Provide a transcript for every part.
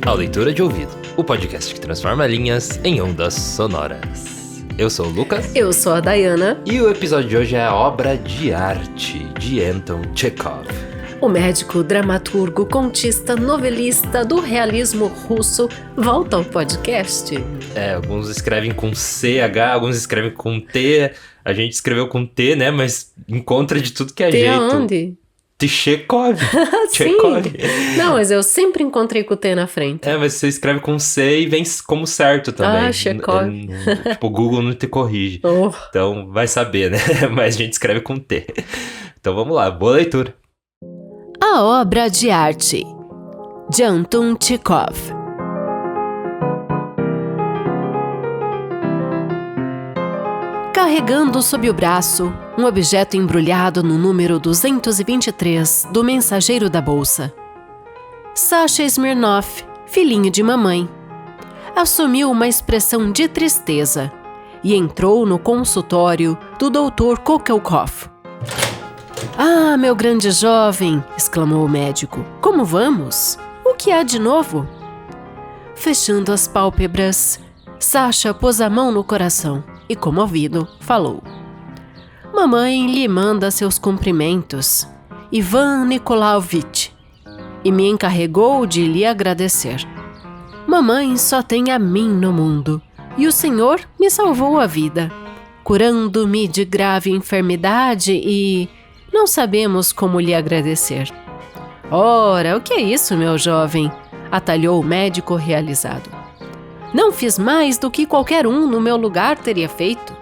ao Leitura de Ouvido, o podcast que transforma linhas em ondas sonoras. Eu sou o Lucas. Eu sou a Dayana. E o episódio de hoje é a obra de arte de Anton Chekhov. O médico, dramaturgo, contista, novelista do realismo russo volta ao podcast. Alguns escrevem com CH, alguns escrevem com T. A gente escreveu com T, né? Mas encontra de tudo que é jeito. Onde? Chekhov. Sim. Não, mas eu sempre encontrei com o T na frente. Mas você escreve com C e vem como certo também. Chekhov. Tipo, o Google não te corrige. Então, vai saber, né? Mas a gente escreve com T. Então, vamos lá. Boa leitura. A obra de arte de Anton Chekhov. Carregando sob o braço um objeto embrulhado no número 223 do mensageiro da bolsa, Sasha Smirnov, filhinho de mamãe, assumiu uma expressão de tristeza e entrou no consultório do Dr. Kokelkov. "Ah, meu grande jovem!" exclamou o médico. "Como vamos? O que há de novo?" Fechando as pálpebras, Sasha pôs a mão no coração e, comovido, falou: "Mamãe lhe manda seus cumprimentos, Ivan Nikolaevich, e me encarregou de lhe agradecer. Mamãe só tem a mim no mundo, e o senhor me salvou a vida, curando-me de grave enfermidade e não sabemos como lhe agradecer." "Ora, o que é isso, meu jovem?" atalhou o médico realizado. "Não fiz mais do que qualquer um no meu lugar teria feito."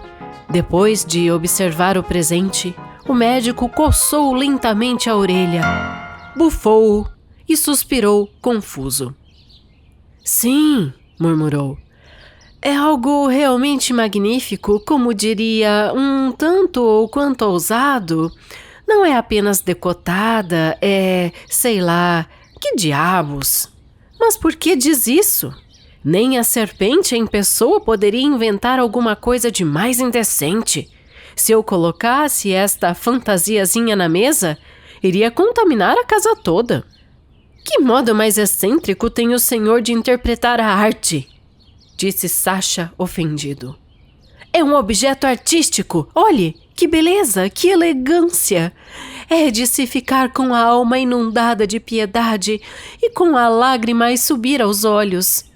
Depois de observar o presente, o médico coçou lentamente a orelha, bufou e suspirou confuso. "Sim", murmurou. "É algo realmente magnífico, como diria, um tanto ou quanto ousado. Não é apenas decotada, sei lá, que diabos. Mas por que diz isso? Nem a serpente em pessoa poderia inventar alguma coisa de mais indecente. Se eu colocasse esta fantasiazinha na mesa, iria contaminar a casa toda. Que modo mais excêntrico tem o senhor de interpretar a arte?" disse Sasha, ofendido. "É um objeto artístico. Olhe, que beleza, que elegância. É de se ficar com a alma inundada de piedade e com a lágrima a subir aos olhos.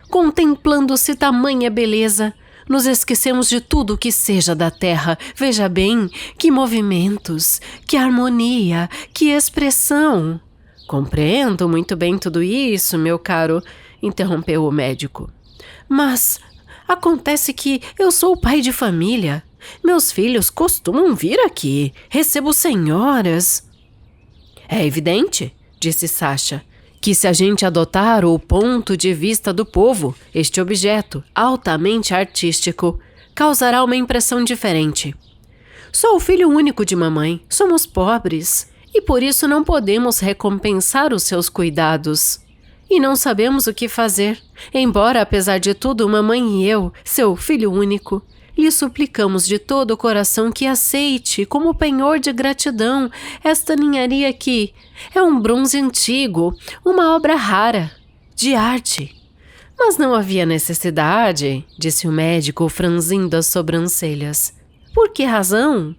Contemplando-se tamanha beleza, nos esquecemos de tudo que seja da terra. Veja bem, que movimentos, que harmonia, que expressão." "Compreendo muito bem tudo isso, meu caro", interrompeu o médico. "Mas acontece que eu sou pai de família. Meus filhos costumam vir aqui. Recebo senhoras." "É evidente", disse Sasha, "que se a gente adotar o ponto de vista do povo, este objeto, altamente artístico, causará uma impressão diferente. Sou o filho único de mamãe, somos pobres, e por isso não podemos recompensar os seus cuidados. E não sabemos o que fazer, embora, apesar de tudo, mamãe e eu, seu filho único, lhe suplicamos de todo o coração que aceite, como penhor de gratidão, esta ninharia que é um bronze antigo, uma obra rara, de arte." "Mas não havia necessidade", disse o médico, franzindo as sobrancelhas. "Por que razão?"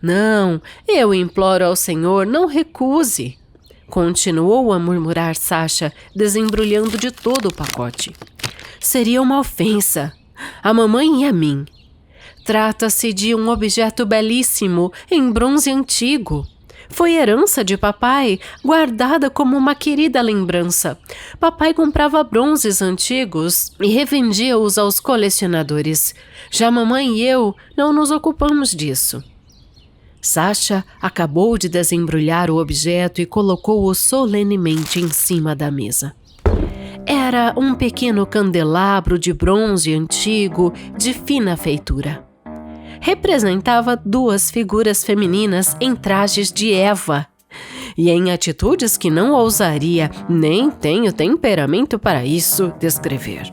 "Não, eu imploro ao senhor, não recuse", continuou a murmurar Sasha, desembrulhando de todo o pacote. "Seria uma ofensa a mamãe e a mim. Trata-se de um objeto belíssimo, em bronze antigo. Foi herança de papai, guardada como uma querida lembrança. Papai comprava bronzes antigos e revendia-os aos colecionadores. Já mamãe e eu não nos ocupamos disso." Sasha acabou de desembrulhar o objeto e colocou-o solenemente em cima da mesa. Era um pequeno candelabro de bronze antigo, de fina feitura. Representava duas figuras femininas em trajes de Eva e em atitudes que não ousaria, nem tenho temperamento para isso, descrever.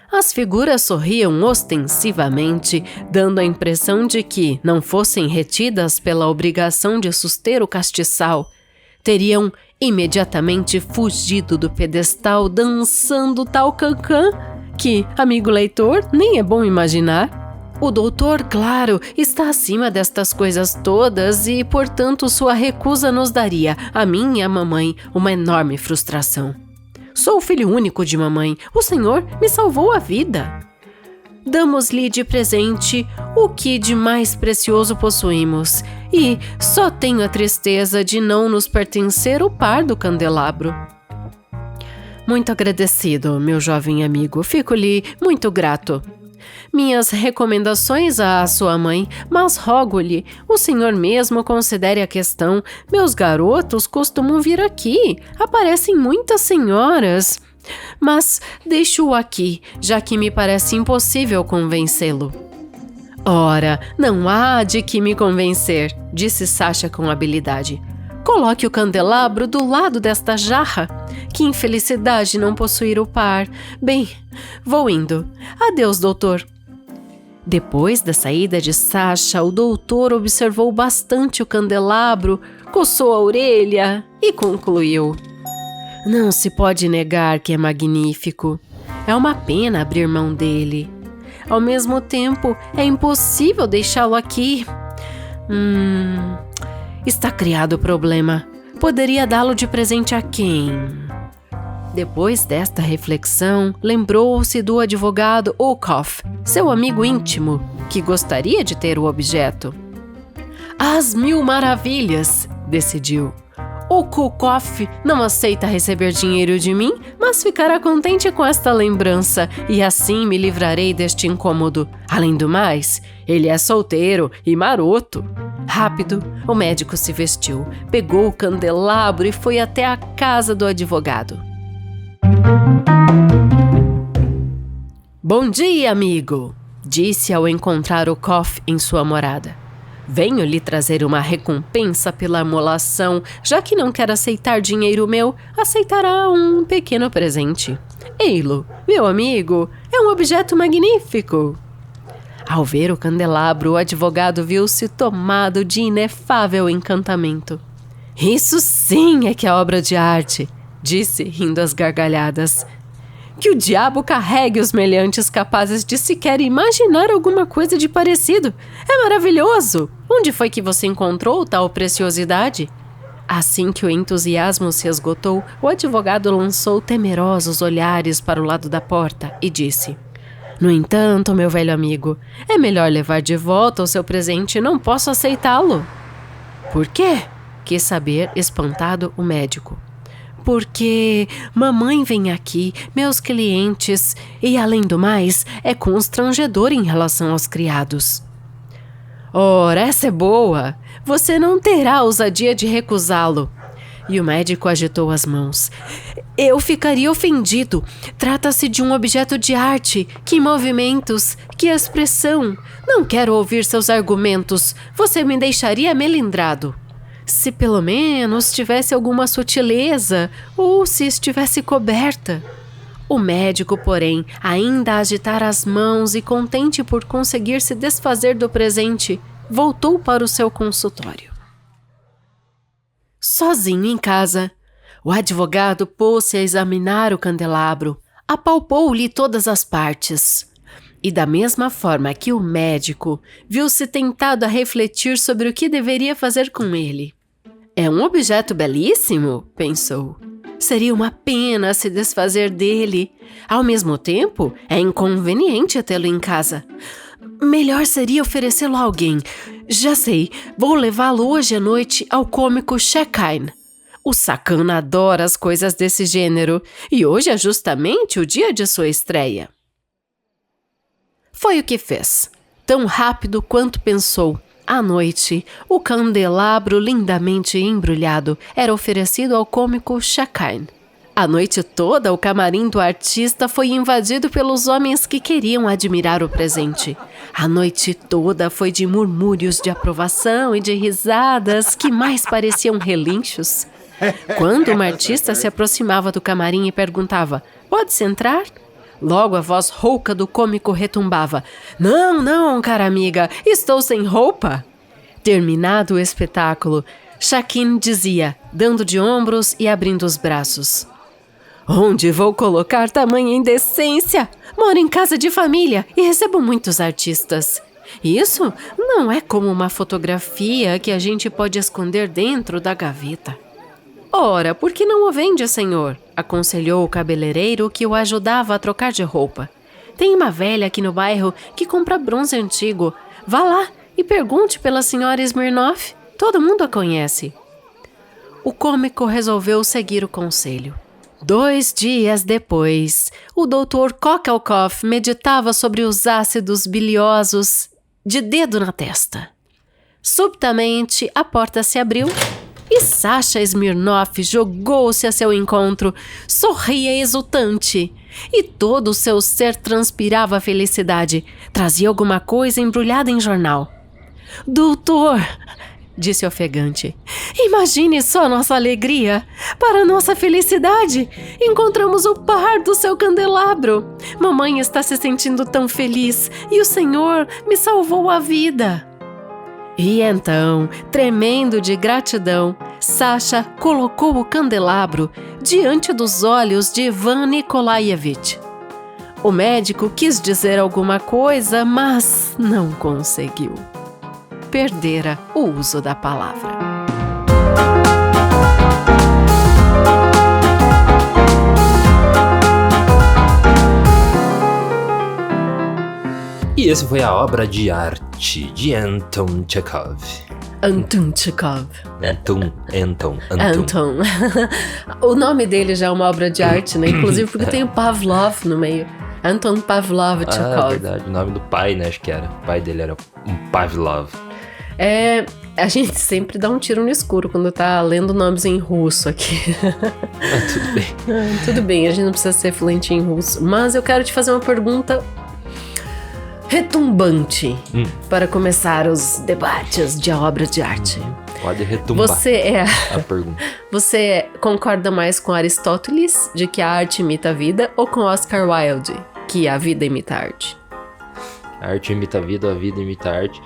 As figuras sorriam ostensivamente, dando a impressão de que, não fossem retidas pela obrigação de suster o castiçal, teriam imediatamente fugido do pedestal, dançando tal cancã que, amigo leitor, nem é bom imaginar. O doutor, claro, está acima destas coisas todas e, portanto, sua recusa nos daria, a mim e a mamãe, uma enorme frustração. Sou o filho único de mamãe. O senhor me salvou a vida. Damos-lhe de presente o que de mais precioso possuímos e só tenho a tristeza de não nos pertencer o par do candelabro. Muito agradecido, meu jovem amigo. Fico-lhe muito grato. Minhas recomendações à sua mãe, mas rogo-lhe, o senhor mesmo considere a questão. Meus garotos costumam vir aqui, aparecem muitas senhoras. Mas deixo-o aqui, já que me parece impossível convencê-lo. Ora, não há de que me convencer, disse Sasha com habilidade. Coloque o candelabro do lado desta jarra. Que infelicidade não possuir o par. Bem, vou indo. Adeus, doutor. Depois da saída de Sasha, o doutor observou bastante o candelabro, coçou a orelha e concluiu. Não se pode negar que é magnífico. É uma pena abrir mão dele. Ao mesmo tempo, é impossível deixá-lo aqui. Está criado o problema. Poderia dá-lo de presente a quem? Depois desta reflexão, lembrou-se do advogado Olkoff, seu amigo íntimo, que gostaria de ter o objeto. Às 1000 maravilhas, decidiu. O Olkoff não aceita receber dinheiro de mim, mas ficará contente com esta lembrança e assim me livrarei deste incômodo. Além do mais, ele é solteiro e maroto. Rápido, o médico se vestiu, pegou o candelabro e foi até a casa do advogado. Bom dia, amigo, disse ao encontrar o Koff em sua morada. Venho lhe trazer uma recompensa pela amolação, já que não quer aceitar dinheiro meu, aceitará um pequeno presente. Ei-lo, meu amigo, é um objeto magnífico. Ao ver o candelabro, o advogado viu-se tomado de inefável encantamento. Isso sim é que é obra de arte, disse, rindo às gargalhadas. Que o diabo carregue os meliantes capazes de sequer imaginar alguma coisa de parecido. É maravilhoso! Onde foi que você encontrou tal preciosidade? Assim que o entusiasmo se esgotou, o advogado lançou temerosos olhares para o lado da porta e disse: No entanto, meu velho amigo, é melhor levar de volta o seu presente, não posso aceitá-lo. Por quê? Quis saber, espantado, o médico. Porque mamãe vem aqui, meus clientes, e além do mais, é constrangedor em relação aos criados. Ora, essa é boa! Você não terá a ousadia de recusá-lo. E o médico agitou as mãos. Eu ficaria ofendido. Trata-se de um objeto de arte. Que movimentos, que expressão. Não quero ouvir seus argumentos. Você me deixaria melindrado. Se pelo menos tivesse alguma sutileza, ou se estivesse coberta. O médico, porém, ainda a agitar as mãos e contente por conseguir se desfazer do presente, voltou para o seu consultório. Sozinho em casa, o advogado pôs-se a examinar o candelabro, apalpou-lhe todas as partes. E da mesma forma que o médico, viu-se tentado a refletir sobre o que deveria fazer com ele. É um objeto belíssimo, pensou. Seria uma pena se desfazer dele. Ao mesmo tempo, é inconveniente tê-lo em casa. Melhor seria oferecê-lo a alguém. Já sei, vou levá-lo hoje à noite ao cômico Shekhine. O sacana adora as coisas desse gênero, e hoje é justamente o dia de sua estreia. Foi o que fez. Tão rápido quanto pensou. À noite, o candelabro lindamente embrulhado era oferecido ao cômico Shekhine. A noite toda, o camarim do artista foi invadido pelos homens que queriam admirar o presente. A noite toda foi de murmúrios de aprovação e de risadas que mais pareciam relinchos. Quando uma artista se aproximava do camarim e perguntava: "Pode-se entrar?", logo a voz rouca do cômico retumbava: Não, cara amiga, estou sem roupa." Terminado o espetáculo, Shaquin dizia, dando de ombros e abrindo os braços. Onde vou colocar tamanha indecência? Moro em casa de família e recebo muitos artistas. Isso não é como uma fotografia que a gente pode esconder dentro da gaveta. Ora, por que não o vende, senhor? Aconselhou o cabeleireiro que o ajudava a trocar de roupa. Tem uma velha aqui no bairro que compra bronze antigo. Vá lá e pergunte pela senhora Smirnoff. Todo mundo a conhece. O cômico resolveu seguir o conselho. 2 dias depois, o Dr. Kokelkoff meditava sobre os ácidos biliosos de dedo na testa. Subitamente, a porta se abriu e Sasha Smirnoff jogou-se a seu encontro, sorria exultante. E todo o seu ser transpirava felicidade. Trazia alguma coisa embrulhada em jornal. Doutor, disse ofegante, imagine só nossa alegria. Para nossa felicidade, encontramos o par do seu candelabro. Mamãe está se sentindo tão feliz e o senhor me salvou a vida. E então, tremendo de gratidão, Sasha colocou o candelabro diante dos olhos de Ivan Nikolaevich. O médico quis dizer alguma coisa, mas não conseguiu. Perdera o uso da palavra. E essa foi a obra de arte de Anton Chekhov. Anton Chekhov. Anton. O nome dele já é uma obra de arte, né? Inclusive porque tem o Pavlov no meio. Anton Pavlov Chekhov. Ah, é verdade. O nome do pai, né? Acho que era. O pai dele era um Pavlov. A gente sempre dá um tiro no escuro quando tá lendo nomes em russo aqui. Tudo bem. Tudo bem, a gente não precisa ser fluente em russo. Mas eu quero te fazer uma pergunta retumbante para começar os debates de obras de arte. Pode retumbar a pergunta. Você concorda mais com Aristóteles, de que a arte imita a vida, ou com Oscar Wilde, que a vida imita a arte? A arte imita a vida imita a arte.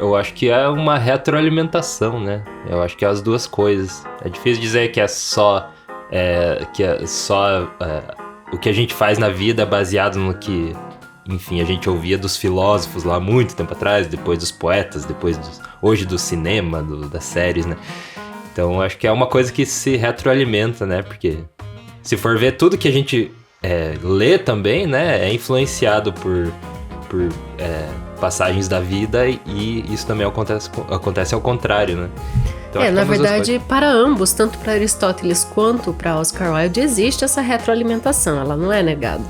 Eu acho que é uma retroalimentação, né? Eu acho que é as duas coisas. É difícil dizer que é só o que a gente faz na vida baseado no que, enfim, a gente ouvia dos filósofos lá muito tempo atrás, depois dos poetas, hoje do cinema, das séries, né? Então acho que é uma coisa que se retroalimenta, né? Porque se for ver tudo que a gente lê também, né? É influenciado por passagens da vida e isso também acontece ao contrário, né? Então, na verdade, para ambos, tanto para Aristóteles quanto para Oscar Wilde, existe essa retroalimentação, ela não é negada.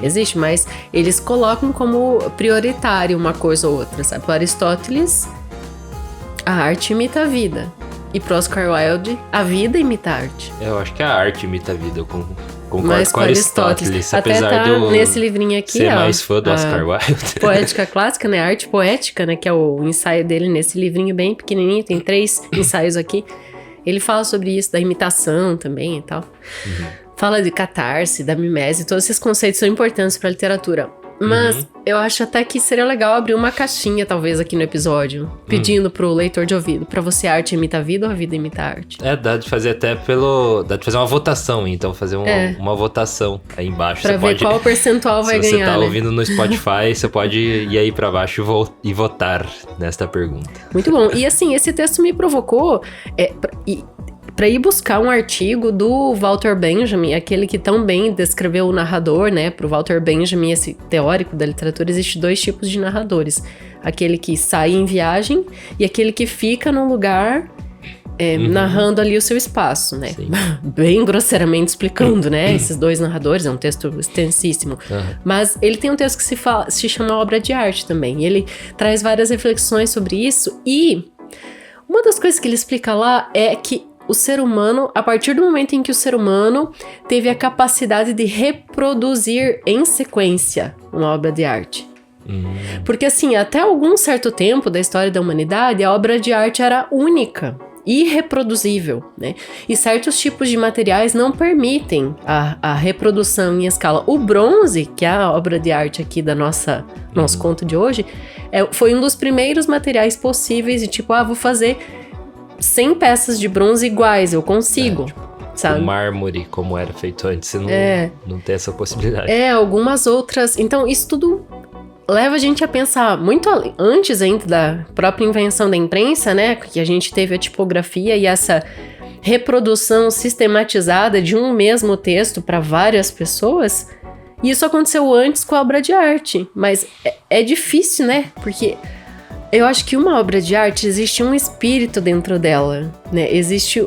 Existe, mas eles colocam como prioritário uma coisa ou outra, sabe? Para Aristóteles, a arte imita a vida. E para Oscar Wilde, a vida imita a arte. Eu acho que a arte imita a vida, eu concordo mais com Aristóteles. Apesar até de eu nesse livrinho aqui, ser mais fã do Oscar Wilde. Poética clássica, né? Arte poética, né? Que é o ensaio dele nesse livrinho bem pequenininho. Tem 3 ensaios aqui. Ele fala sobre isso, da imitação também e tal. Fala de catarse, da mimese. Todos esses conceitos são importantes para a literatura. Mas eu acho até que seria legal abrir uma caixinha, talvez, aqui no episódio, pedindo pro leitor de ouvido, pra você a arte imita a vida ou a vida imita a arte? Dá de fazer dá de fazer uma votação, então fazer uma votação aí embaixo. Pra ver qual percentual vai ganhar, Se você tá né? ouvindo no Spotify, você pode ir aí pra baixo e votar nesta pergunta. Muito bom. E assim, esse texto me provocou para ir buscar um artigo do Walter Benjamin, aquele que tão bem descreveu o narrador, né? Pro Walter Benjamin, esse teórico da literatura, existem 2 tipos de narradores. Aquele que sai em viagem e aquele que fica num lugar narrando ali o seu espaço, né? Sim. Bem grosseiramente explicando, né? Esses 2 narradores, é um texto extensíssimo. Mas ele tem um texto que se chama Obra de Arte também. E ele traz várias reflexões sobre isso e uma das coisas que ele explica lá é que o ser humano, a partir do momento em que o ser humano teve a capacidade de reproduzir em sequência uma obra de arte. Porque assim, até algum certo tempo da história da humanidade, a obra de arte era única, irreproduzível, né? E certos tipos de materiais não permitem a reprodução em escala. O bronze, que é a obra de arte aqui da nosso conto de hoje, foi um dos primeiros materiais possíveis de tipo, vou fazer 100 peças de bronze iguais, eu consigo, sabe? O mármore, como era feito antes, você não tem essa possibilidade. Algumas outras. Então, isso tudo leva a gente a pensar muito antes ainda da própria invenção da imprensa, né? Que a gente teve a tipografia e essa reprodução sistematizada de um mesmo texto para várias pessoas. E isso aconteceu antes com a obra de arte. Mas é difícil, né? Porque eu acho que uma obra de arte, existe um espírito dentro dela, né? Existe...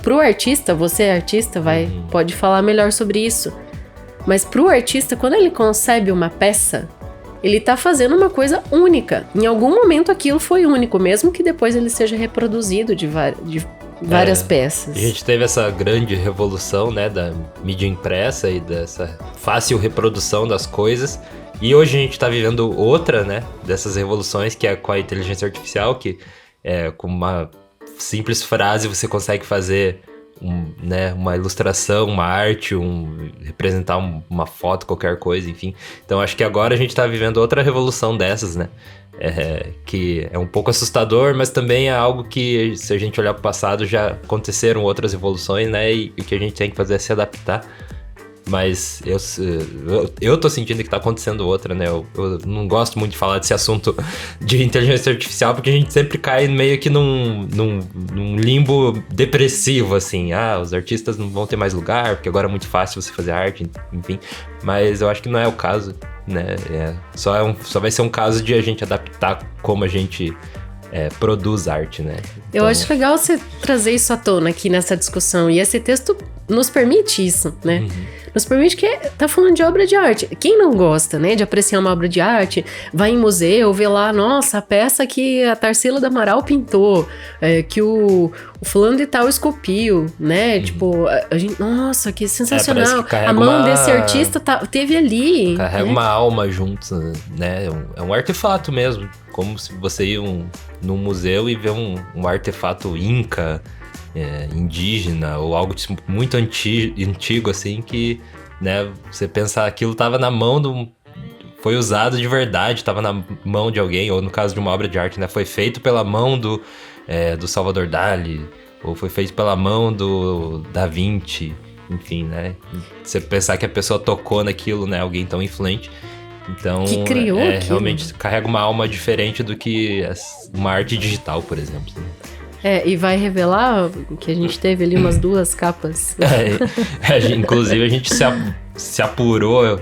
Pro artista, você é artista, pode falar melhor sobre isso. Mas pro artista, quando ele concebe uma peça, ele tá fazendo uma coisa única. Em algum momento aquilo foi único, mesmo que depois ele seja reproduzido de várias peças. A gente teve essa grande revolução, né, da mídia impressa e dessa fácil reprodução das coisas. E hoje a gente tá vivendo outra, né, dessas revoluções, que é com a inteligência artificial, que com uma simples frase você consegue fazer uma ilustração, uma arte, representar uma foto, qualquer coisa, enfim. Então acho que agora a gente tá vivendo outra revolução dessas, né? Que é um pouco assustador, mas também é algo que, se a gente olhar pro passado, já aconteceram outras revoluções, né? E o que a gente tem que fazer é se adaptar. Mas eu tô sentindo que tá acontecendo outra, né? Eu não gosto muito de falar desse assunto de inteligência artificial, porque a gente sempre cai meio que num limbo depressivo, assim. Os artistas não vão ter mais lugar, porque agora é muito fácil você fazer arte, enfim. Mas eu acho que não é o caso, né? Só vai ser um caso de a gente adaptar como a gente produz arte, né? Então... Eu acho legal você trazer isso à tona aqui nessa discussão. E esse texto nos permite isso, né? Uhum. Nos permite que tá falando de obra de arte. Quem não gosta, né, de apreciar uma obra de arte, vai em museu, vê lá, nossa, a peça que a Tarsila do Amaral pintou, que o fulano de tal esculpiu, né? Tipo, a gente, nossa, que sensacional. A mão desse artista teve ali. Carrega uma alma junto, né? É um artefato mesmo. Como se você ir num museu e ver um artefato inca, indígena, ou algo muito antigo, assim, que, né, você pensar aquilo tava na mão foi usado de verdade, tava na mão de alguém, ou no caso de uma obra de arte, né, foi feito pela mão do Salvador Dali, ou foi feito pela mão do Da Vinci, enfim, né, você pensar que a pessoa tocou naquilo, né, alguém tão influente. Então, que criou realmente carrega uma alma diferente do que uma arte digital, por exemplo. E vai revelar que a gente teve ali umas 2 capas. Inclusive, a gente se apurou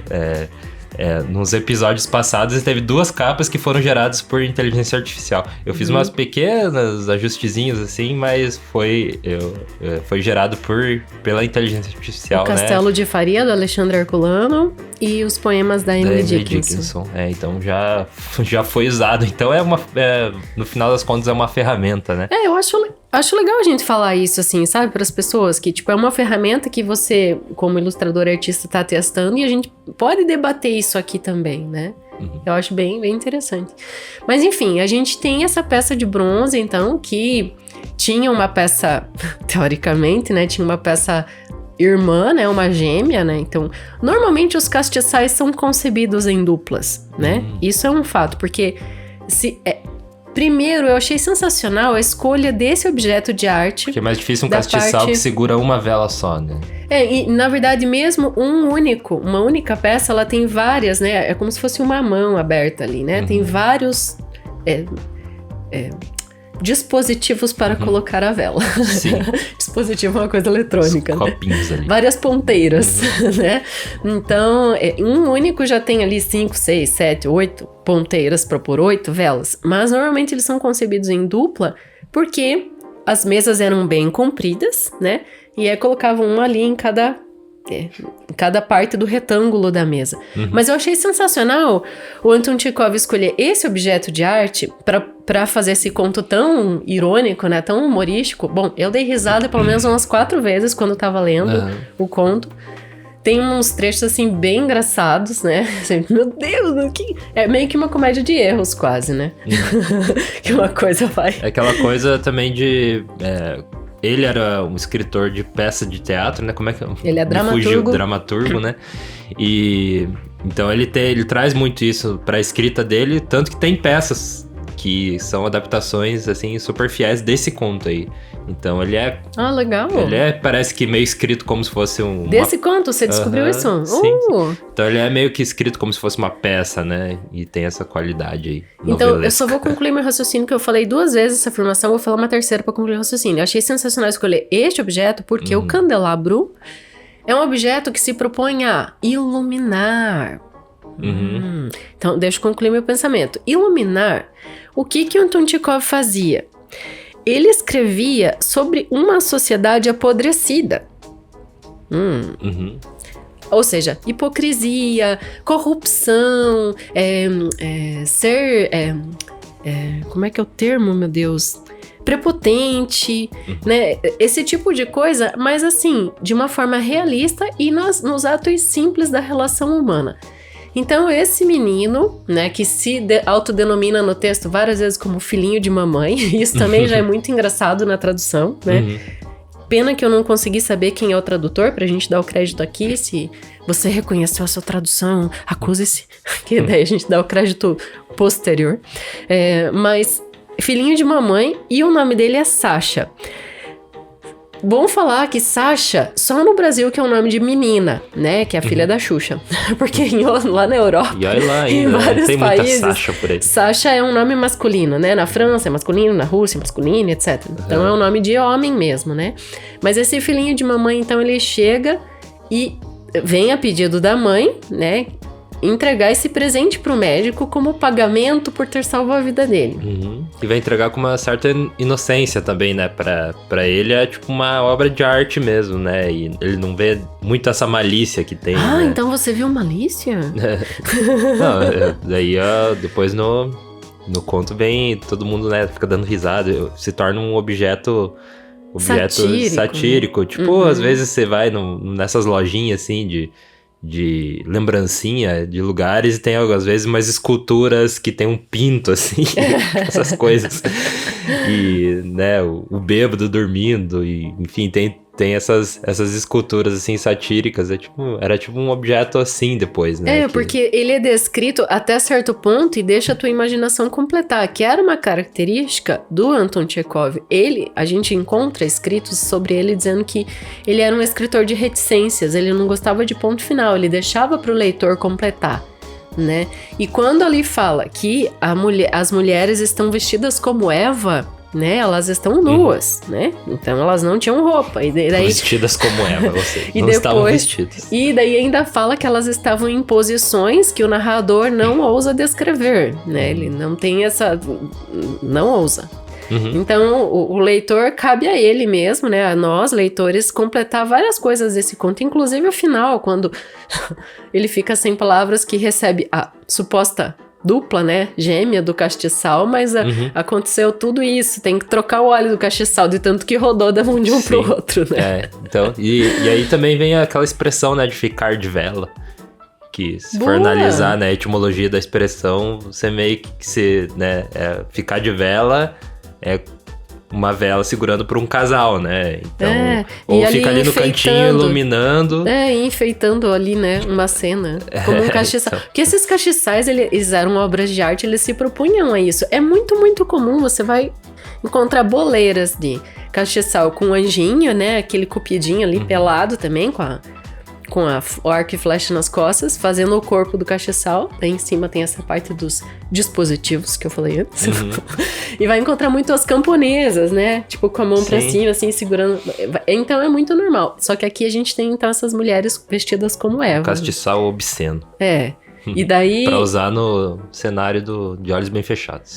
nos episódios passados e teve 2 capas que foram geradas por inteligência artificial. Eu fiz umas pequenas ajustezinhos assim, mas foi gerado pela inteligência artificial, o Castelo de Faria, do Alexandre Herculano, e os poemas da Emily Dickinson. Então já foi usado. Então no final das contas é uma ferramenta, né? Eu acho legal a gente falar isso, assim, sabe? Para as pessoas, que tipo, é uma ferramenta que você, como ilustrador e artista, tá testando, e a gente pode debater isso aqui também, né? Uhum. Eu acho bem, bem interessante. Mas enfim, a gente tem essa peça de bronze, então, que tinha uma peça, teoricamente, né? Tinha uma peça irmã, né? Uma gêmea, né? Então, normalmente os castiçais são concebidos em duplas, né? Isso é um fato, porque primeiro, eu achei sensacional a escolha desse objeto de arte. Porque é mais difícil um castiçal que segura uma vela só, né? E na verdade mesmo uma única peça, ela tem várias, né? É como se fosse uma mão aberta ali, né? Tem vários dispositivos para colocar a vela. Sim. Dispositivo é uma coisa eletrônica. Os copinhos ali. Várias ponteiras, né? Então, um único já tem ali 5, 6, 7, 8 ponteiras para pôr 8 velas. Mas normalmente eles são concebidos em dupla porque as mesas eram bem compridas, né? E aí colocavam uma ali em cada parte do retângulo da mesa. Mas eu achei sensacional o Anton Chekhov escolher esse objeto de arte para fazer esse conto tão irônico, né, tão humorístico. Bom, eu dei risada pelo menos umas 4 vezes quando eu tava lendo o conto. Tem uns trechos, assim, bem engraçados, né? Meu Deus, é meio que uma comédia de erros, quase, né? Que uma coisa vai... É aquela coisa também de... Ele era um escritor de peça de teatro, né? Como é que... Ele é dramaturgo. Dramaturgo, né? E... Então ele traz muito isso pra escrita dele, tanto que tem peças que são adaptações, assim, super fiéis desse conto aí. Então ele é... Ah, legal. Ele é, parece que meio escrito como se fosse um... Desse conto? Você descobriu isso? Sim. Então ele é meio que escrito como se fosse uma peça, né? E tem essa qualidade aí. Então, novelesca. eu só vou concluir meu raciocínio, que eu falei 2 vezes essa afirmação, vou falar uma terceira pra concluir o raciocínio. Eu achei sensacional escolher este objeto, porque o candelabro é um objeto que se propõe a iluminar. Então, deixa eu concluir meu pensamento. Iluminar, o que o Anton Tchekov fazia? Ele escrevia sobre uma sociedade apodrecida. Ou seja, hipocrisia, corrupção, como é que é o termo, meu Deus? Prepotente, né? Esse tipo de coisa, mas assim, de uma forma realista e nos atos simples da relação humana. Então, esse menino, né, que se autodenomina no texto várias vezes como filhinho de mamãe, isso também já é muito engraçado na tradução, né? Pena que eu não consegui saber quem é o tradutor, pra gente dar o crédito aqui. Se você reconheceu a sua tradução, acuse-se, que daí a gente dá o crédito posterior. Mas, filhinho de mamãe, e o nome dele é Sasha. Bom falar que Sasha, só no Brasil que é um nome de menina, né? Que é a filha da Xuxa. Porque lá na Europa, e olha lá em ainda, vários tem países, muita Sasha por aí. Sasha é um nome masculino, né? Na França é masculino, na Rússia é masculino, etc. Então é um nome de homem mesmo, né? Mas esse filhinho de mamãe, então, ele chega e vem a pedido da mãe, né? Entregar esse presente pro médico como pagamento por ter salvo a vida dele. E vai entregar com uma certa inocência também, né? Pra ele é tipo uma obra de arte mesmo, né? E ele não vê muito essa malícia que tem, né? Então você viu malícia? Não, daí depois no conto vem todo mundo, né? Fica dando risada, se torna um objeto satírico. Tipo, às vezes você vai nessas lojinhas assim de lembrancinha de lugares e tem às vezes umas esculturas que tem um pinto assim, essas coisas, e né, o bêbado dormindo, e enfim, tem essas esculturas assim satíricas, era tipo um objeto assim depois, né? Porque ele é descrito até certo ponto e deixa a tua imaginação completar, que era uma característica do Anton Tchekov. A gente encontra escritos sobre ele dizendo que ele era um escritor de reticências, ele não gostava de ponto final, ele deixava para o leitor completar, né? E quando ali fala que as mulheres estão vestidas como Eva, né, elas estão nuas, né? Então elas não tinham roupa. E daí, vestidas como Eva, você. E não depois, estavam vestidas. E daí ainda fala que elas estavam em posições que o narrador não ousa descrever, né? Ele não tem essa... não ousa. Então, o leitor, cabe a ele mesmo, né? A nós, leitores, completar várias coisas desse conto. Inclusive o final, quando ele fica sem palavras, que recebe a suposta dupla, né, gêmea do castiçal, mas aconteceu tudo isso, tem que trocar o óleo do castiçal, de tanto que rodou da mão de um pro outro, né? Então, e aí também vem aquela expressão, né, de ficar de vela, que se for analisar, né, a etimologia da expressão, você meio que se, né, ficar de vela é uma vela segurando por um casal, né? Então, ou fica ali no cantinho iluminando. E enfeitando ali, né? Uma cena. Como um castiçal. Então. Porque esses castiçais, eles eram obras de arte, eles se propunham a isso. É muito, muito comum, você vai encontrar boleiras de castiçal com anjinho, né? Aquele cupidinho ali pelado também, com o arco e flecha nas costas, fazendo o corpo do castiçal. Daí em cima tem essa parte dos dispositivos que eu falei antes. E vai encontrar muito as camponesas, né? Tipo, com a mão pra cima, assim, segurando. Então é muito normal. Só que aqui a gente tem, então, essas mulheres vestidas como Eva. Castiçal obsceno. E daí... pra usar no cenário de olhos bem fechados.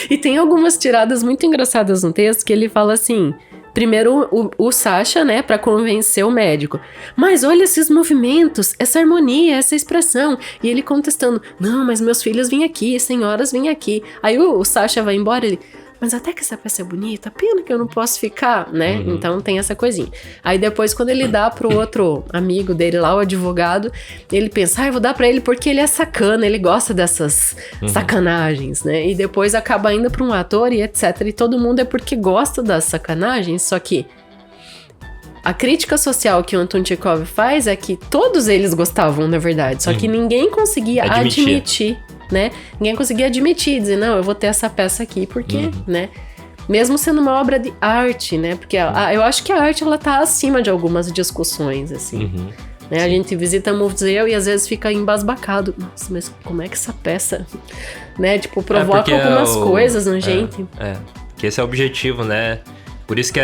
E tem algumas tiradas muito engraçadas no texto que ele fala assim... Primeiro o Sasha, né, pra convencer o médico. Mas olha esses movimentos, essa harmonia, essa expressão. E ele contestando, não, mas meus filhos vêm aqui, senhoras vêm aqui. Aí o Sasha vai embora, ele... Mas até que essa peça é bonita, pena que eu não posso ficar, né? Então tem essa coisinha. Aí depois, quando ele dá pro outro amigo dele lá, o advogado, ele pensa, eu vou dar pra ele porque ele é sacana, ele gosta dessas sacanagens, né? E depois acaba indo pra um ator e etc. E todo mundo é porque gosta das sacanagens, só que a crítica social que o Anton Tchekov faz é que todos eles gostavam, na verdade, só que ninguém conseguia admitir. né? Ninguém conseguia admitir, dizer, não, eu vou ter essa peça aqui, porque, né? Mesmo sendo uma obra de arte, né? Porque eu acho que a arte, ela tá acima de algumas discussões, assim. Né? A gente visita museu e às vezes fica embasbacado. Nossa, mas como é que essa peça, né? Tipo, provoca algumas coisas na gente. Que esse é o objetivo, né? Por isso que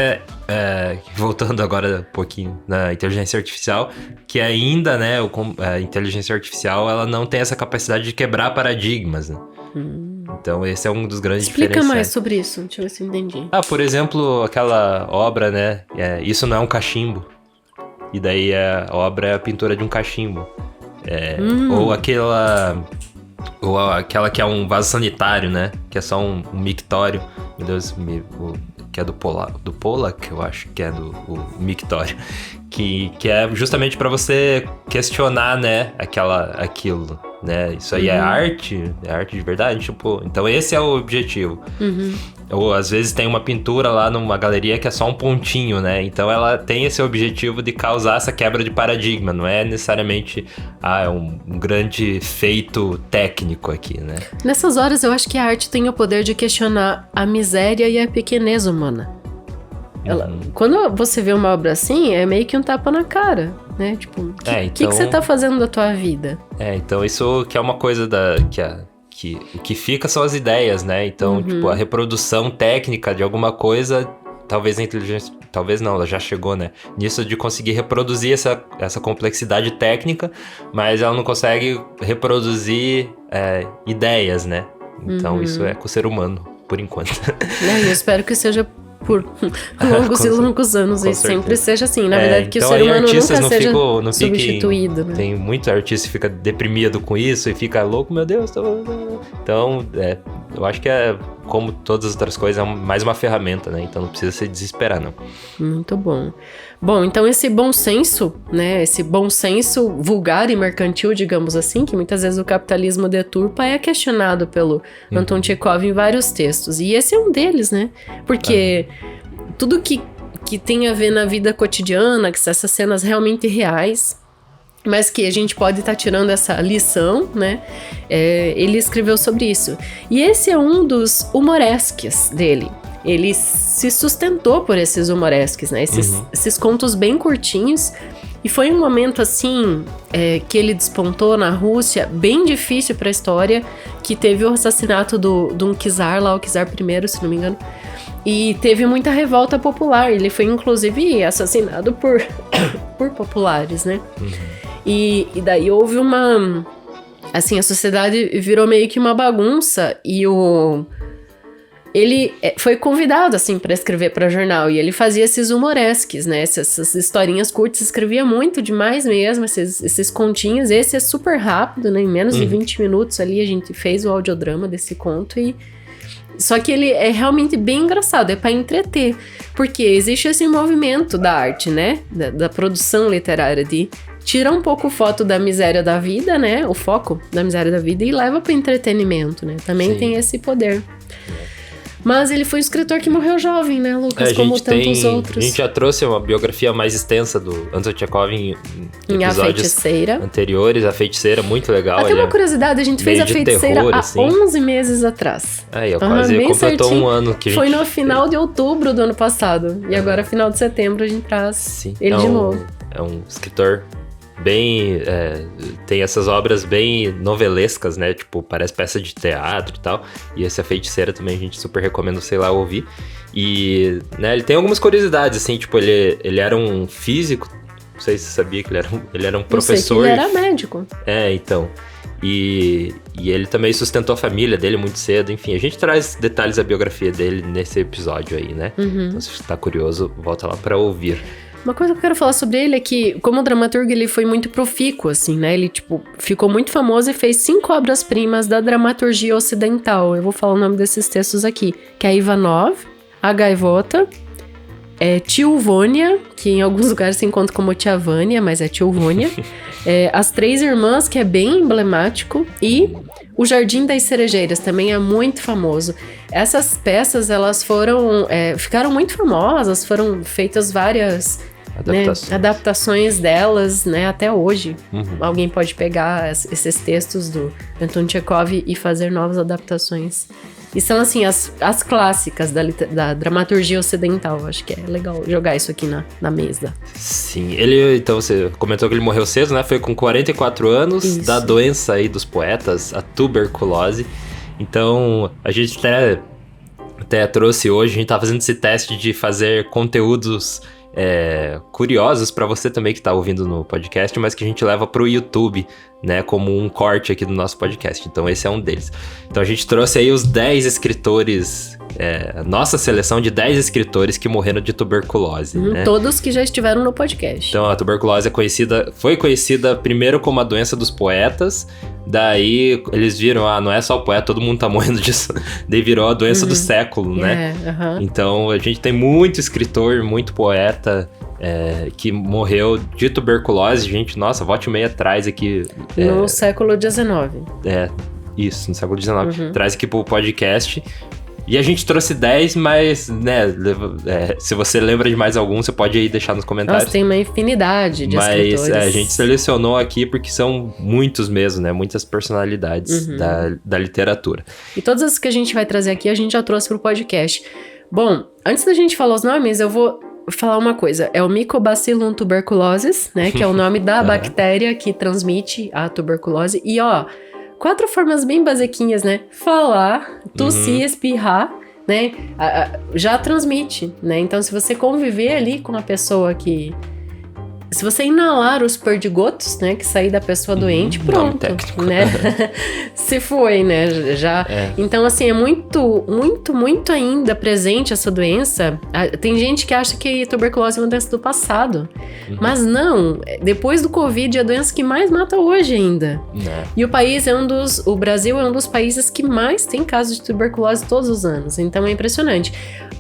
voltando agora um pouquinho na inteligência artificial, que ainda, né, a inteligência artificial, ela não tem essa capacidade de quebrar paradigmas, né? Então esse é um dos grandes diferenciais. Explica mais sobre isso, deixa eu ver se eu entendi. Por exemplo, aquela obra, né, Isso Não é um Cachimbo. E daí a obra é a pintura de um cachimbo. Ou aquela que é um vaso sanitário, né, que é só um mictório. Meu Deus, que é do Pollack, eu acho que é o mictório. Que é justamente para você questionar, né, aquilo, né? Isso aí é arte de verdade, tipo... Então esse é o objetivo. Ou às vezes tem uma pintura lá numa galeria que é só um pontinho, né? Então ela tem esse objetivo de causar essa quebra de paradigma. Não é necessariamente um grande feito técnico aqui, né? Nessas horas eu acho que a arte tem o poder de questionar a miséria e a pequenez humana. Quando você vê uma obra assim, é meio que um tapa na cara, né? Tipo, o que você tá fazendo da tua vida? Então isso que é uma coisa o que fica são as ideias, né? Então, tipo, a reprodução técnica de alguma coisa, talvez a inteligência... Talvez não, ela já chegou, né? Nisso de conseguir reproduzir essa complexidade técnica, mas ela não consegue reproduzir ideias, né? Então isso é com o ser humano, por enquanto. Eu espero que seja por longos e longos anos e sempre seja assim. Na verdade, que então, o ser humano nunca seja não substituído. Né? Tem muito artista que fica deprimido com isso e fica louco, meu Deus. Então, eu acho que como todas as outras coisas, é mais uma ferramenta, né? Então não precisa se desesperar, não. Muito bom. Bom, então esse bom senso, né? Esse bom senso vulgar e mercantil, digamos assim, que muitas vezes o capitalismo deturpa, é questionado pelo Anton Chekhov em vários textos. E esse é um deles, né? Porque tudo que tem a ver na vida cotidiana, que são essas cenas realmente reais, mas que a gente pode estar tirando essa lição, né? Ele escreveu sobre isso. E esse é um dos humoresques dele. Ele se sustentou por esses humoresques, né? Esses contos bem curtinhos. E foi um momento, assim, que ele despontou na Rússia, bem difícil para a história, que teve o assassinato de um czar lá, o czar I, se não me engano. E teve muita revolta popular. Ele foi, inclusive, assassinado por populares, né? E daí houve uma... Assim, a sociedade virou meio que uma bagunça e ele foi convidado, assim, para escrever para jornal. E ele fazia esses humoresques, né? Essas historinhas curtas, escrevia muito demais mesmo, esses continhos. Esse é super rápido, né? Em menos de 20 minutos ali a gente fez o audiodrama desse conto e... Só que ele é realmente bem engraçado, é para entreter. Porque existe esse movimento da arte, né? Da produção literária, de tirar um pouco o foco da miséria da vida, né? O foco da miséria da vida e leva para entretenimento, né? Também tem esse poder. Mas ele foi um escritor que morreu jovem, né, Lucas? Como tantos outros. A gente já trouxe uma biografia mais extensa do Anton Chekhov em episódios anteriores. A Feiticeira, muito legal. Até uma curiosidade, a gente fez a Feiticeira há 11 meses atrás. Quase completou um ano. Que foi no final de outubro do ano passado. E agora, final de setembro, a gente traz ele de novo. É um escritor bem... tem essas obras bem novelescas, né? Tipo, parece peça de teatro e tal. E essa Feiticeira também a gente super recomenda, sei lá, ouvir. E, né, ele tem algumas curiosidades, assim, tipo, ele era um físico. Não sei se você sabia que ele era um professor. Não sei que ele era médico. Então. E ele também sustentou a família dele muito cedo. Enfim, a gente traz detalhes da biografia dele nesse episódio aí, né? Então, se você tá curioso, volta lá pra ouvir. Uma coisa que eu quero falar sobre ele é que, como dramaturgo, ele foi muito profícuo, assim, né? Ele, ficou muito famoso e fez 5 obras-primas da dramaturgia ocidental. Eu vou falar o nome desses textos aqui, que é Ivanov, A Gaivota, Tiulvônia, que em alguns lugares se encontra como Tiavânia, mas é Tiulvônia, As Três Irmãs, que é bem emblemático, e O Jardim das Cerejeiras, também é muito famoso. Essas peças, elas ficaram muito famosas, foram feitas várias Adaptações. Né? Adaptações delas, né, até hoje. Uhum. Alguém pode pegar esses textos do Anton Chekhov e fazer novas adaptações. E são, assim, as clássicas da dramaturgia ocidental. Acho que é legal jogar isso aqui na mesa. Sim, então você comentou que ele morreu cedo, né? Foi com 44 anos, Isso. Da doença aí dos poetas, a tuberculose. Então, a gente até trouxe hoje, a gente tá fazendo esse teste de fazer conteúdos curiosos pra você também que tá ouvindo no podcast, mas que a gente leva pro YouTube, né, como um corte aqui do nosso podcast. Então esse é um deles. Então a gente trouxe aí os 10 escritores, nossa seleção de 10 escritores que morreram de tuberculose, né? Todos que já estiveram no podcast. Então a tuberculose foi conhecida primeiro como a doença dos poetas, daí eles viram, não é só o poeta, todo mundo tá morrendo disso. Daí virou a doença do século, né? Então a gente tem muito escritor, muito poeta que morreu de tuberculose. Gente, nossa, volte e meia atrás aqui. No século XIX. Isso, no século XIX. Traz aqui pro podcast. E a gente trouxe 10, mas, né, se você lembra de mais algum, você pode aí deixar nos comentários. Nossa, tem uma infinidade de escritores. Mas a gente selecionou aqui porque são muitos mesmo, né? Muitas personalidades da literatura. E todas as que a gente vai trazer aqui, a gente já trouxe pro podcast. Bom, antes da gente falar os nomes, eu vou falar uma coisa. É o Mycobacillum tuberculosis, né? Que é o nome da bactéria que transmite a tuberculose. E, 4 formas bem basiquinhas, né? Falar, tossir, espirrar, né? Já transmite, né? Então, se você conviver ali com uma pessoa que... Se você inalar os perdigotos, né? Que sair da pessoa doente, pronto, né? Se foi, né? Já... Então, assim, é muito, muito, muito ainda presente essa doença. Tem gente que acha que tuberculose é uma doença do passado. Mas não. Depois do Covid, é a doença que mais mata hoje ainda. E o Brasil é um dos países que mais tem casos de tuberculose todos os anos. Então, é impressionante.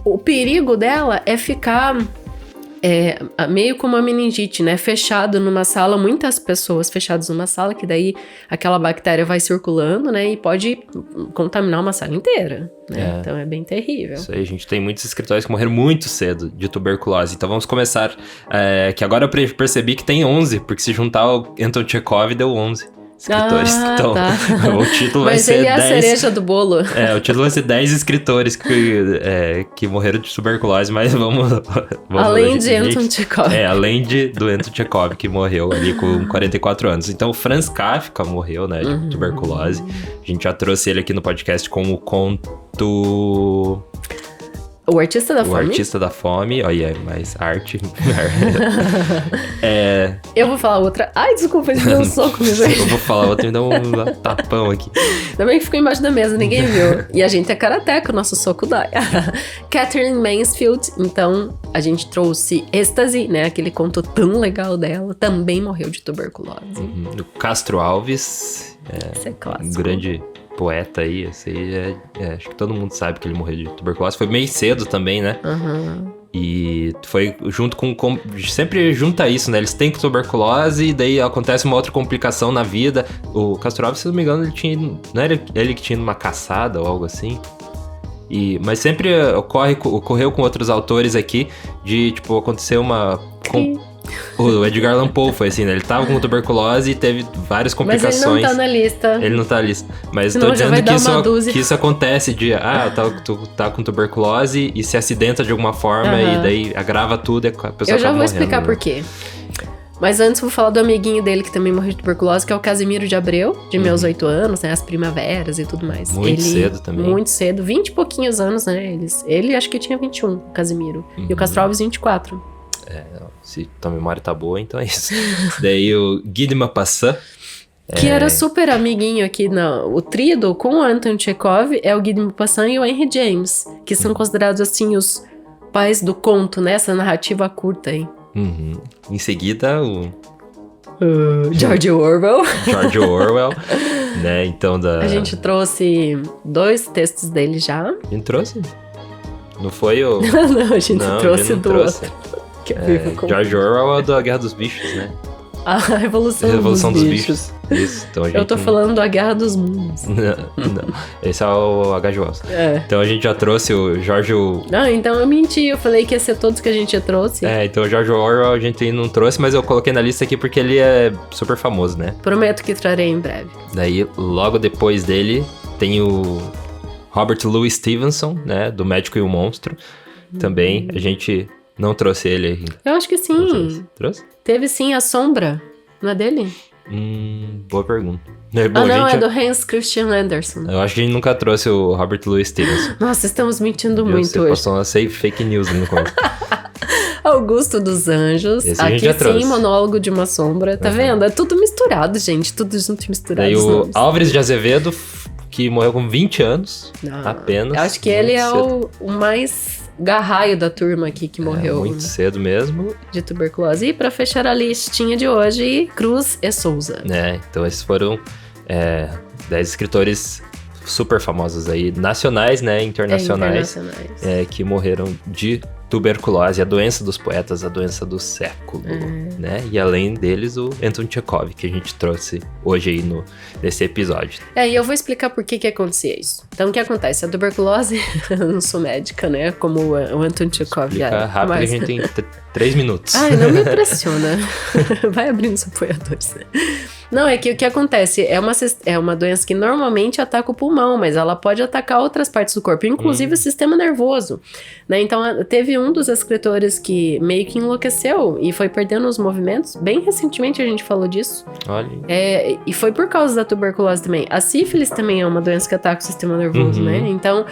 O perigo dela é ficar... meio como a meningite, né? Fechado numa sala, muitas pessoas fechadas numa sala, que daí aquela bactéria vai circulando, né? E pode contaminar uma sala inteira, né? Então é bem terrível. Isso aí, a gente tem muitos escritores que morreram muito cedo de tuberculose. Então vamos começar, que agora eu percebi que tem 11, porque se juntar o Anton Chekhov deu 11. Escritores. Então, o título vai ser 10... Mas ele é a cereja do bolo. O título vai ser 10 escritores que morreram de tuberculose, mas vamos além de Anton Chekhov. Além do Anton Chekhov, que morreu ali com 44 anos. Então, o Franz Kafka morreu, né, de tuberculose. A gente já trouxe ele aqui no podcast com o conto... O Artista da Fome? O Artista da Fome, olha, mais arte. Eu vou falar outra. Ai, desculpa, ele deu um soco no joelho. Eu vou falar outra e me dá um tapão aqui. Ainda bem que ficou embaixo da mesa, ninguém viu. E a gente é karateca, o nosso soco dói. Catherine Mansfield, então a gente trouxe Êxtase, né? Aquele conto tão legal dela, também morreu de tuberculose. O Castro Alves, esse é clássico. Um grande... poeta aí, esse aí acho que todo mundo sabe que ele morreu de tuberculose. Foi meio cedo também, né? E foi junto com... Sempre junta isso, né? Eles têm tuberculose e daí acontece uma outra complicação na vida. O Castro Alves, se não me engano, ele tinha... Não era ele que tinha ido numa caçada ou algo assim? Mas sempre ocorreu com outros autores aqui de, tipo, acontecer uma... O Edgar Allan Poe foi assim, né? Ele tava com tuberculose e teve várias complicações. Mas ele não tá na lista. Ele não tá na lista. Mas senão tô dizendo que isso acontece de... tu tá com tuberculose e se acidenta de alguma forma e daí agrava tudo e a pessoa acaba morrendo. Eu já vou explicar por quê. Mas antes vou falar do amiguinho dele que também morreu de tuberculose, que é o Casimiro de Abreu, de meus 8 anos, né? As primaveras e tudo mais. Muito cedo também. Muito cedo, 20 e pouquinhos anos, né? Ele acho que tinha 21, o Casimiro. E o Castro Alves, 24. Se tua memória tá boa, então é isso. Daí o Guy de Maupassant. Que era super amiguinho aqui, o tríodo com o Anton Chekhov é o Guy de Maupassant e o Henry James, que são considerados assim os pais do conto, né? Essa narrativa curta aí. Em seguida o... George Orwell. George Orwell, né? Então A gente trouxe 2 textos dele já. A gente trouxe? Não foi o... Não, a gente trouxe do outro. George Orwell é da Guerra dos Bichos, né? A Revolução dos Bichos. Isso, então a gente... Eu tô falando A Guerra dos Mundos. Não, esse é o H.G. Wells. Então a gente já trouxe o George... Não, então eu menti, eu falei que ia ser todos que a gente já trouxe. Então o George Orwell a gente não trouxe, mas eu coloquei na lista aqui porque ele é super famoso, né? Prometo que trarei em breve. Daí, logo depois dele, tem o Robert Louis Stevenson, né? Do Médico e o Monstro. Também, a gente não trouxe ele ainda. Eu acho que sim. Trouxe? Teve sim A Sombra, não é dele? Boa pergunta. Bom, não, é do Hans Christian Andersen. Eu acho que a gente nunca trouxe o Robert Louis Stevenson. Nossa, estamos mentindo muito Você hoje. passou uma fake news no começo. Augusto dos Anjos. Esse a aqui gente já sim, trouxe. Monólogo de uma Sombra. Tá vendo? É tudo misturado, gente. Tudo junto e misturado. Daí o Álvares de Azevedo, que morreu com 20 anos, apenas. Eu acho que ele é o mais garraio da turma aqui que morreu. Muito cedo mesmo. De tuberculose. E pra fechar a listinha de hoje, Cruz e Souza. Então esses foram 10 escritores super famosos aí, nacionais, né, internacionais. Que morreram de tuberculose, a doença dos poetas, a doença do século, né? E além deles, o Anton Chekhov, que a gente trouxe hoje aí nesse episódio. E eu vou explicar por que acontecia isso. Então, o que acontece? A tuberculose, eu não sou médica, né? Como o Anton Chekhov. Explica rápido, a gente tem 3 minutos. Ai, não me impressiona. Vai abrindo os apoiadores, né? Não, é que o que acontece é uma doença que normalmente ataca o pulmão, mas ela pode atacar outras partes do corpo, inclusive o sistema nervoso, né? Então, teve um dos escritores que meio que enlouqueceu e foi perdendo os movimentos. Bem recentemente a gente falou disso. Olha. E foi por causa da tuberculose também. A sífilis também é uma doença que ataca o sistema nervoso, né? Então,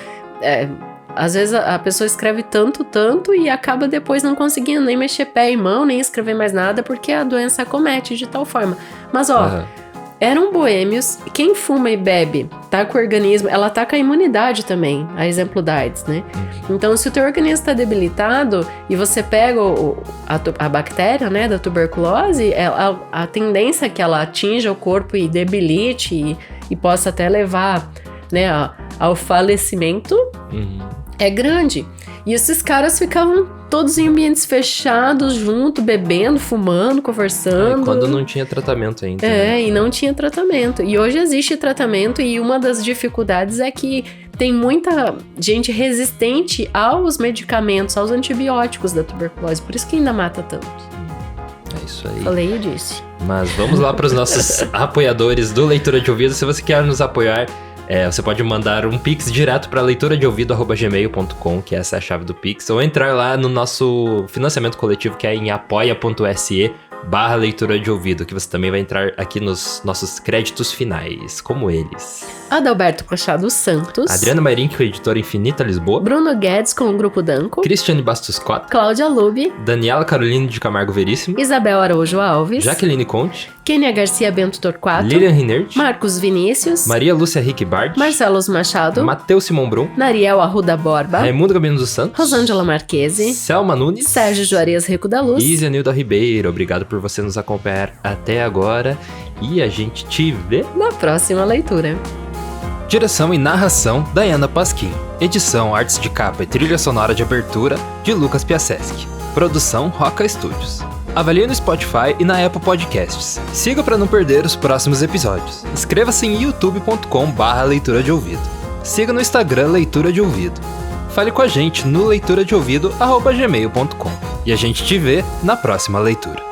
às vezes a pessoa escreve tanto e acaba depois não conseguindo nem mexer pé e mão, nem escrever mais nada, porque a doença acomete de tal forma. Mas eram boêmios, quem fuma e bebe, tá com o organismo, ela tá com a imunidade também, a exemplo da AIDS, né? Então, se o teu organismo tá debilitado e você pega a bactéria, né, da tuberculose, a tendência é que ela atinja o corpo e debilite e possa até levar, né, ao falecimento, é grande. E esses caras ficavam todos em ambientes fechados, junto, bebendo, fumando, conversando. Quando não tinha tratamento ainda. E não tinha tratamento. E hoje existe tratamento e uma das dificuldades é que tem muita gente resistente aos medicamentos, aos antibióticos da tuberculose. Por isso que ainda mata tanto. É isso aí. Falei, eu disse. Mas vamos lá para os nossos apoiadores do Leitura de Ouvido. Se você quer nos apoiar, você pode mandar um pix direto para leituradeouvido@gmail.com, que essa é a chave do pix, ou entrar lá no nosso financiamento coletivo, que é em apoia.se/leitura de ouvido, que você também vai entrar aqui nos nossos créditos finais, como eles: Adalberto Machado Santos, Adriana Marinho, que é editora Infinita Lisboa, Bruno Guedes com o Grupo Danco, Cristiane Bastos Cota, Cláudia Lube, Daniela Carolina de Camargo Veríssimo, Isabel Araújo Alves, Jaqueline Conte, Kênia Garcia Bento Torquato, Lilian Rinert, Marcos Vinícius, Maria Lúcia Rick Bart, Marcelo Machado, Matheus Simão Brum, Nariel Arruda Borba, Raimundo Gabino dos Santos, Rosângela Marquese, Selma Nunes, Sérgio Juarez Rico da Luz e Zenilda Ribeiro. Obrigado por você nos acompanhar até agora e a gente te vê na próxima leitura. Direção e narração, Dayana Pasquim. Edição, artes de capa e trilha sonora de abertura, de Lucas Piaseschi. Produção, Roca Studios. Avalie no Spotify e na Apple Podcasts. Siga para não perder os próximos episódios. Inscreva-se em youtube.com/leitura de ouvido. Siga no Instagram Leitura de Ouvido. Fale com a gente no leituradeouvido@gmail.com. E a gente te vê na próxima leitura.